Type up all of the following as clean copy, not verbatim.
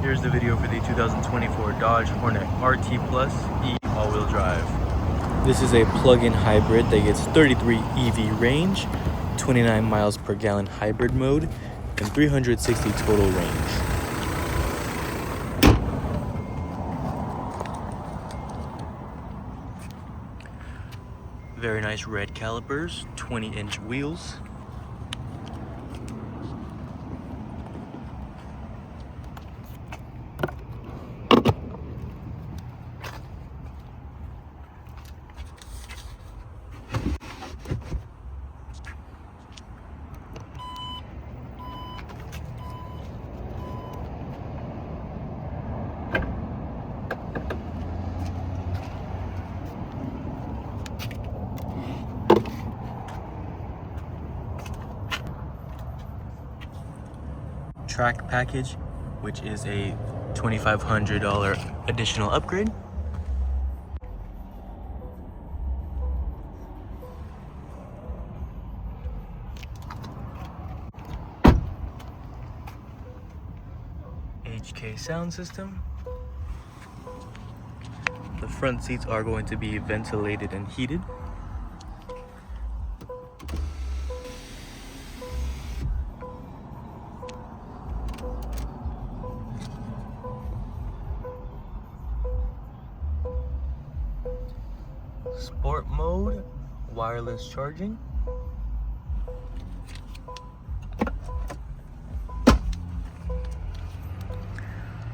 Here's the video for the 2024 Dodge Hornet RT Plus E all-wheel drive. This is a plug-in hybrid that gets 33 EV range, 29 miles per gallon hybrid mode, and 360 total range. Very nice red calipers, 20-inch wheels. Track package, which is a $2,500 additional upgrade. HK sound system. The front seats are going to be ventilated and heated. Sport mode, wireless charging.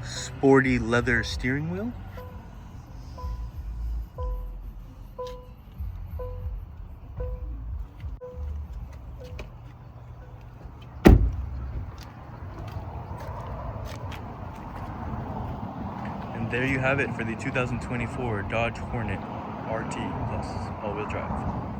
Sporty leather steering wheel. And there you have it for the 2024 Dodge Hornet RT Plus all-wheel drive.